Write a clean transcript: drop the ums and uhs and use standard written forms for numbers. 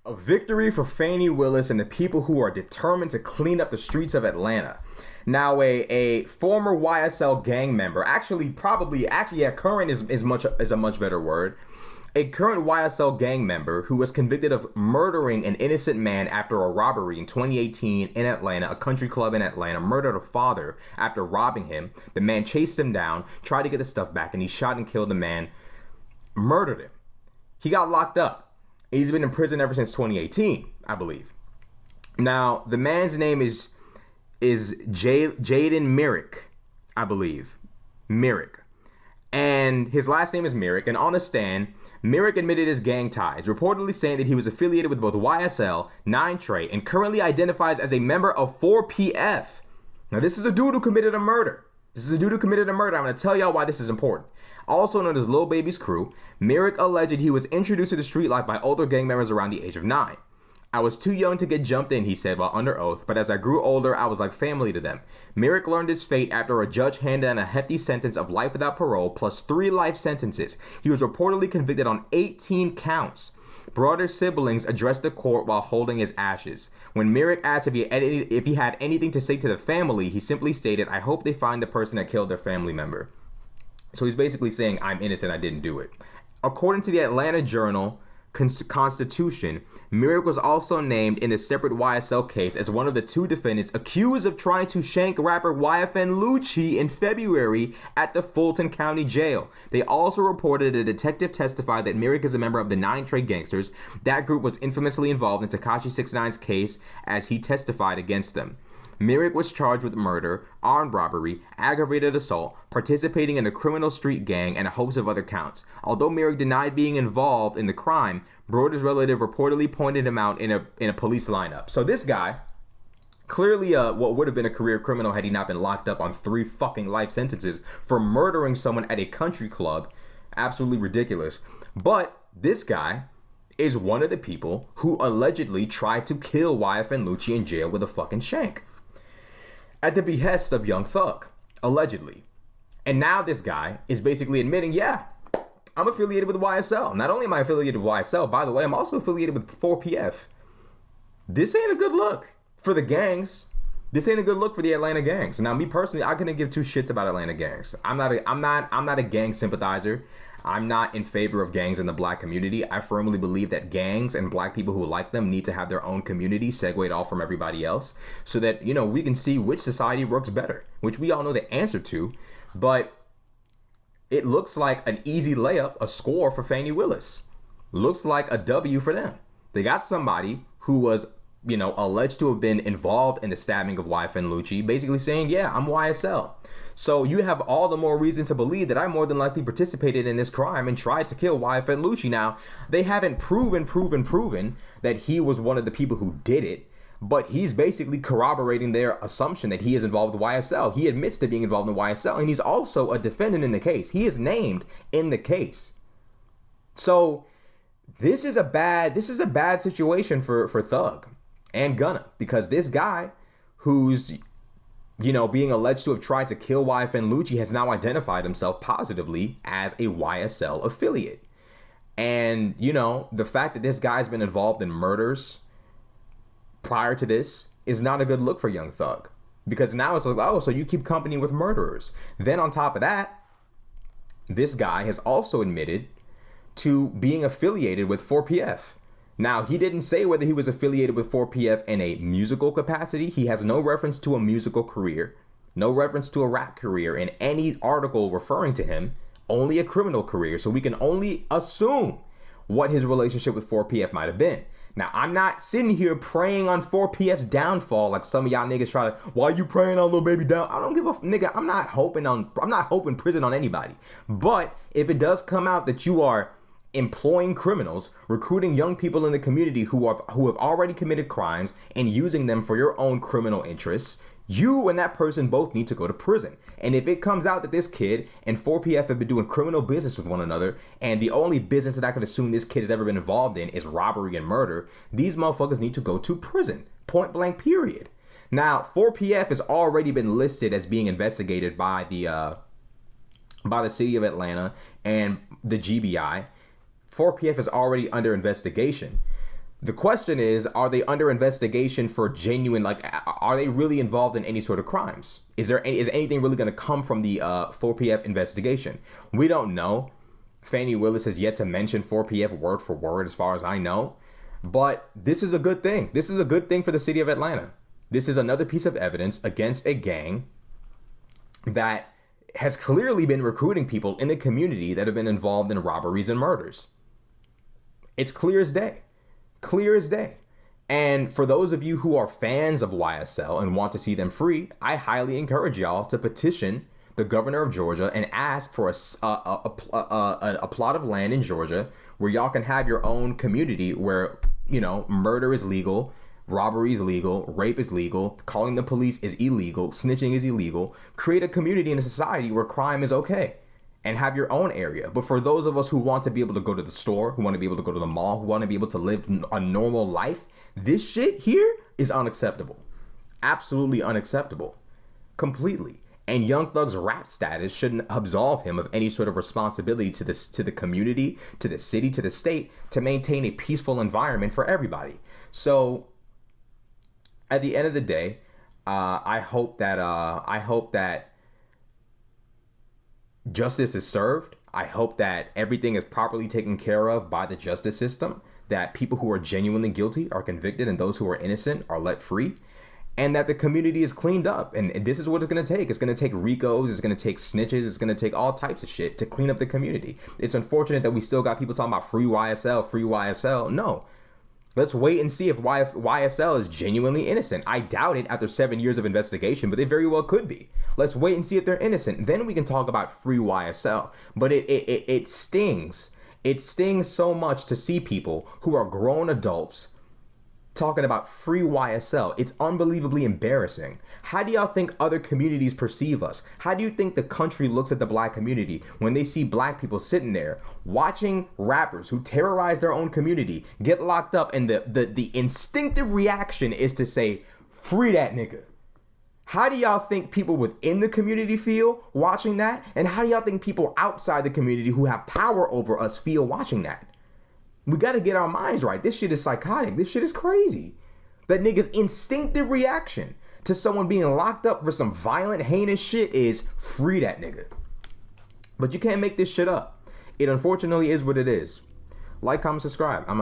A victory for Fani Willis and the people who are determined to clean up the streets of Atlanta. Now, a former YSL gang member, current is a much better word. A current YSL gang member who was convicted of murdering an innocent man after a robbery in 2018 in Atlanta, a country club in Atlanta, murdered a father after robbing him. The man chased him down, tried to get the stuff back, and he shot and killed the man, murdered him. He got locked up. He's been in prison ever since 2018, I believe. Now, the man's name is Jaden Merrick, I believe. Merrick. And his last name is Merrick. And on the stand, Merrick admitted his gang ties, reportedly saying that he was affiliated with both YSL, 9 Trey, and currently identifies as a member of 4PF. Now, this is a dude who committed a murder. I'm going to tell y'all why this is important. Also known as Lil Baby's crew, Merrick alleged he was introduced to the street life by older gang members around the age of 9. I was too young to get jumped in, he said while under oath, but as I grew older, I was like family to them. Merrick learned his fate after a judge handed down a hefty sentence of life without parole plus 3 life sentences. He was reportedly convicted on 18 counts. Brother siblings addressed the court while holding his ashes. When Merrick asked if he had anything to say to the family, he simply stated, "I hope they find the person that killed their family member." So he's basically saying, I'm innocent, I didn't do it. According to the Atlanta Journal Constitution, Merrick was also named in the separate YSL case as one of the 2 defendants accused of trying to shank rapper YFN Lucci in February at the Fulton County Jail. They also reported a detective testified that Merrick is a member of the 9 Trey Gangsters. That group was infamously involved in Tekashi 6ix9ine's case as he testified against them. Merrick was charged with murder, armed robbery, aggravated assault, participating in a criminal street gang, and a host of other counts. Although Merrick denied being involved in the crime, Broder's relative reportedly pointed him out in a police lineup. So this guy, clearly what would have been a career criminal had he not been locked up on 3 fucking life sentences for murdering someone at a country club. Absolutely ridiculous. But this guy is one of the people who allegedly tried to kill YFN Lucci in jail with a fucking shank. At the behest of Young Thug, allegedly. And now this guy is basically admitting, yeah, I'm affiliated with YSL. Not only am I affiliated with YSL, by the way, I'm also affiliated with 4PF. This ain't a good look for the gangs. This ain't a good look for the Atlanta gangs. Now, me personally, I couldn't give 2 shits about Atlanta gangs. I'm not a gang sympathizer. I'm not in favor of gangs in the black community. I firmly believe that gangs and black people who like them need to have their own community segued off from everybody else so that, we can see which society works better, which we all know the answer to. But it looks like an easy layup, a score for Fani Willis. Looks like a W for them. They got somebody who was, alleged to have been involved in the stabbing of YFN Lucci, basically saying, yeah, I'm YSL. So you have all the more reason to believe that I more than likely participated in this crime and tried to kill YFN Lucci. Now, they haven't proven that he was one of the people who did it, but he's basically corroborating their assumption that he is involved with YSL. He admits to being involved in YSL, and he's also a defendant in the case. He is named in the case. So this is a bad situation for Thug and Gunna, because this guy who's being alleged to have tried to kill YFN Lucci has now identified himself positively as a YSL affiliate. And, the fact that this guy's been involved in murders prior to this is not a good look for Young Thug. Because now it's like, oh, so you keep company with murderers. Then on top of that, this guy has also admitted to being affiliated with 4PF. Now, he didn't say whether he was affiliated with 4PF in a musical capacity. He has no reference to a musical career, no reference to a rap career in any article referring to him, only a criminal career. So we can only assume what his relationship with 4PF might have been. Now, I'm not sitting here praying on 4PF's downfall like some of y'all niggas try to, why you praying on Lil Baby down? I don't give a nigga. I'm not hoping prison on anybody. But if it does come out that you are employing criminals, recruiting young people in the community who have already committed crimes and using them for your own criminal interests, you and that person both need to go to prison. And if it comes out that this kid and 4PF have been doing criminal business with one another, and the only business that I can assume this kid has ever been involved in is robbery and murder, these motherfuckers need to go to prison. Point blank, period. Now, 4PF has already been listed as being investigated by the city of Atlanta and the GBI. 4PF is already under investigation. The question is, are they under investigation for genuine, like, are they really involved in any sort of crimes? Is anything really going to come from the 4PF investigation? We don't know. Fannie Willis has yet to mention 4PF word for word, as far as I know. But this is a good thing. This is a good thing for the city of Atlanta. This is another piece of evidence against a gang that has clearly been recruiting people in the community that have been involved in robberies and murders. It's clear as day. Clear as day. And for those of you who are fans of YSL and want to see them free, I highly encourage y'all to petition the governor of Georgia and ask for a plot of land in Georgia where y'all can have your own community where, you know, murder is legal, robbery is legal, rape is legal, calling the police is illegal, snitching is illegal. Create a community and a society where crime is okay. And have your own area. But for those of us who want to be able to go to the store, who want to be able to go to the mall, who want to be able to live a normal life, this shit here is unacceptable. Absolutely unacceptable. Completely. And Young Thug's rap status shouldn't absolve him of any sort of responsibility to the community, to the city, to the state, to maintain a peaceful environment for everybody. So at the end of the day, I hope that justice is served. I hope that everything is properly taken care of by the justice system, that people who are genuinely guilty are convicted and those who are innocent are let free, and that the community is cleaned up. And this is what it's going to take. It's going to take RICOs, it's going to take snitches, it's going to take all types of shit to clean up the community. It's unfortunate that we still got people talking about free YSL, free YSL. No. Let's wait and see if YSL is genuinely innocent. I doubt it after 7 years of investigation, but they very well could be. Let's wait and see if they're innocent. Then we can talk about free YSL. But it stings. It stings so much to see people who are grown adults talking about free YSL. It's unbelievably embarrassing. How do y'all think other communities perceive us? How do you think the country looks at the black community when they see black people sitting there watching rappers who terrorize their own community get locked up, and the instinctive reaction is to say, free that nigga? How do y'all think people within the community feel watching that? And how do y'all think people outside the community who have power over us feel watching that? We got to get our minds right. This shit is psychotic. This shit is crazy. That nigga's instinctive reaction to someone being locked up for some violent, heinous shit is free that nigga. But you can't make this shit up. It unfortunately is what it is. Like, comment, subscribe. I'm out.